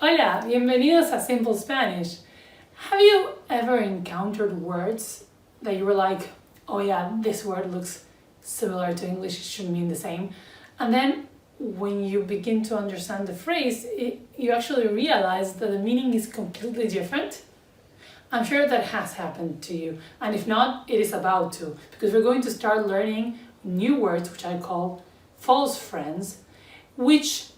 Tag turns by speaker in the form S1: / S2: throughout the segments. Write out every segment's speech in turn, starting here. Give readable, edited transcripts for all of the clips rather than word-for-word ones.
S1: Hola, bienvenidos a Simple Spanish. Have you ever encountered words that you were like, oh yeah, this word looks similar to English, it should mean the same. And then when you begin to understand the phrase, you actually realize that the meaning is completely different. I'm sure that has happened to you. And if not, it is about to, because we're going to start learning new words, which I call false friends, which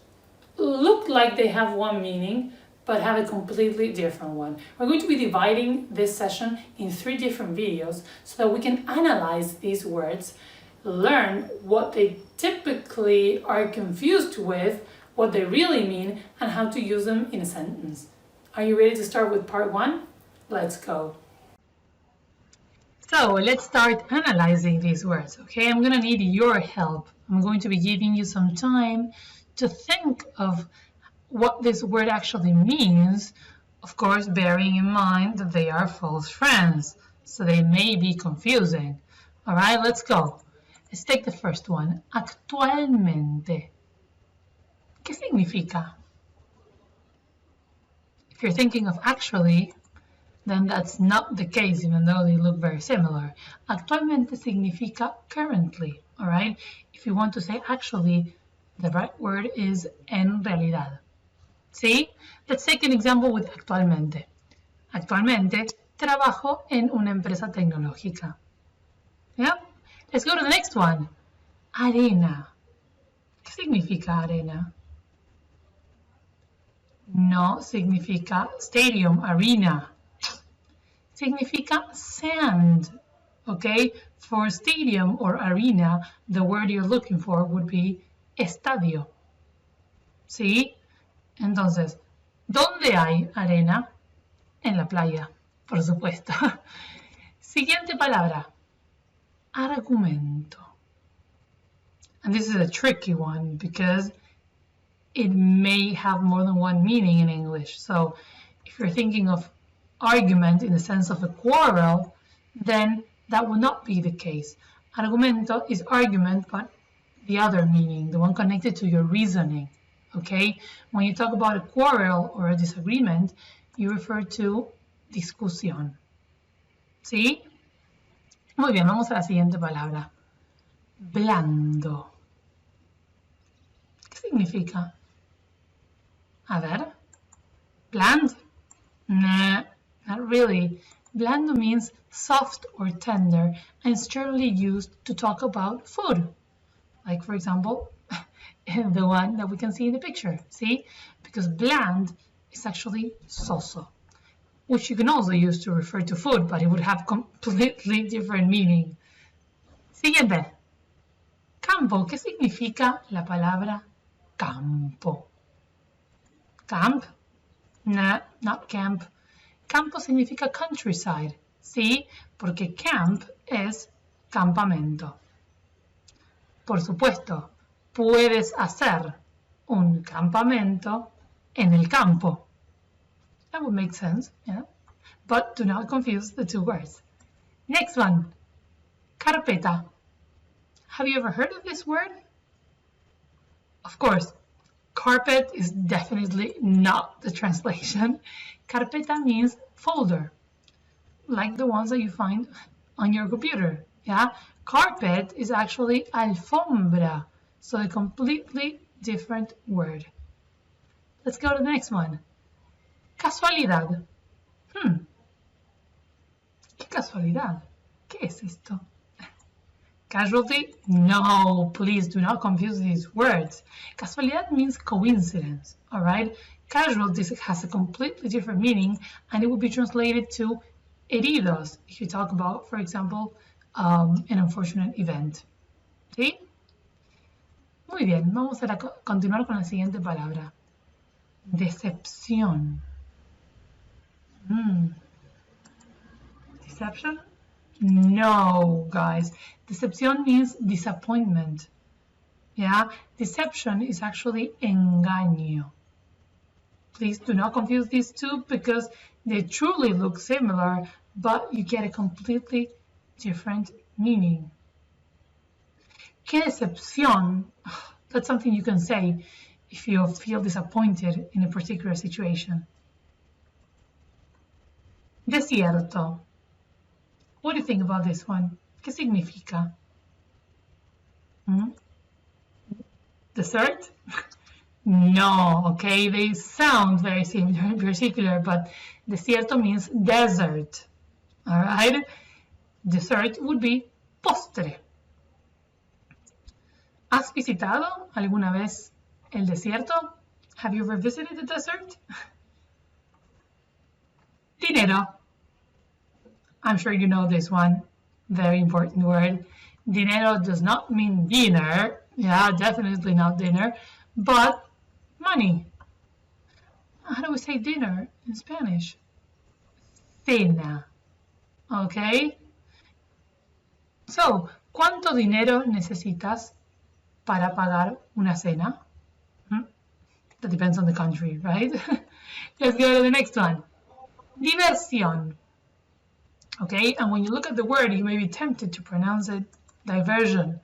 S1: look like they have one meaning, but have a completely different one. We're going to be dividing this session in 3 different videos so that we can analyze these words, learn what they typically are confused with, what they really mean, and how to use them in a sentence. Are you ready to start with part 1? Let's go. So let's start analyzing these words, okay? I'm gonna need your help. I'm going to be giving you some time to think of what this word actually means, of course, bearing in mind that they are false friends, so they may be confusing. All right, let's go. Let's take the first one. Actualmente. ¿Qué significa? If you're thinking of actually, then that's not the case, even though they look very similar. Actualmente significa currently, all right? If you want to say actually, the right word is en realidad. See? Let's take an example with actualmente. Actualmente trabajo en una empresa tecnológica. Yeah? Let's go to the next one. Arena. ¿Qué significa arena? No significa stadium, arena. Significa sand. Okay? For stadium or arena, the word you're looking for would be estadio. ¿Sí? Entonces, ¿dónde hay arena? En la playa, por supuesto. Siguiente palabra. Argumento. And this is a tricky one because it may have more than one meaning in English. So if you're thinking of argument in the sense of a quarrel, then that will not be the case. Argumento is argument, but the other meaning, the one connected to your reasoning, okay? When you talk about a quarrel or a disagreement, you refer to discusión, ¿sí? Muy bien, vamos a la siguiente palabra. Blando. ¿Qué significa? A ver. Bland? Nah, not really. Blando means soft or tender, and it's generally used to talk about food. Like, for example, the one that we can see in the picture, see? Because bland is actually soso, which you can also use to refer to food, but it would have completely different meaning. Siguiente. Campo. ¿Qué significa la palabra campo? Camp? Nah, not camp. Campo significa countryside, ¿sí? Porque camp es campamento. Por supuesto, puedes hacer un campamento en el campo. That would make sense, yeah? But do not confuse the 2 words. Next one, carpeta. Have you ever heard of this word? Of course, carpet is definitely not the translation. Carpeta means folder, like the ones that you find on your computer, yeah? Carpet is actually alfombra, so a completely different word. Let's go to the next one. Casualidad. ¿Qué casualidad? ¿Qué es esto? Casualty? No, please do not confuse these words. Casualidad means coincidence, all right? Casualty has a completely different meaning, and it would be translated to heridos if you talk about, for example, an unfortunate event. ¿Sí? Muy bien, vamos a continuar con la siguiente palabra. Decepción. Deception? No, guys. Decepción means disappointment. Yeah? Deception is actually engaño. Please do not confuse these 2 because they truly look similar, but you get a completely different meaning. ¿Qué decepción? That's something you can say if you feel disappointed in a particular situation. Desierto. What do you think about this one? ¿Qué significa? Desert? No, okay, they sound very similar in particular, but desierto means desert, all right? Dessert would be postre. ¿Has visitado alguna vez el desierto? Have you ever visited the desert? Dinero. I'm sure you know this one, very important word. Dinero does not mean dinner, yeah, definitely not dinner, but money. How do we say dinner in Spanish? Cena, okay? So, ¿cuánto dinero necesitas para pagar una cena? That depends on the country, right? Let's go to the next one. Diversión. Okay, and when you look at the word, you may be tempted to pronounce it diversion,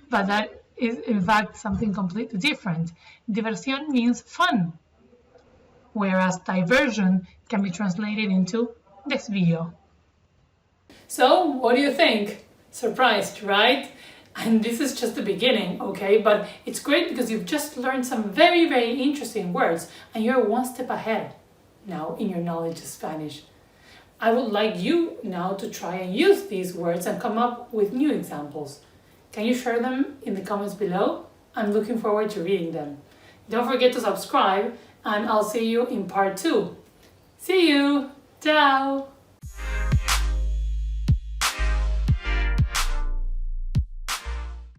S1: but that is in fact something completely different. Diversión means fun, whereas diversion can be translated into desvío. So, what do you think? Surprised, right? And this is just the beginning, okay? But it's great because you've just learned some very, very interesting words and you're one step ahead now in your knowledge of Spanish. I would like you now to try and use these words and come up with new examples. Can you share them in the comments below? I'm looking forward to reading them. Don't forget to subscribe and I'll see you in part 2. See you! Ciao!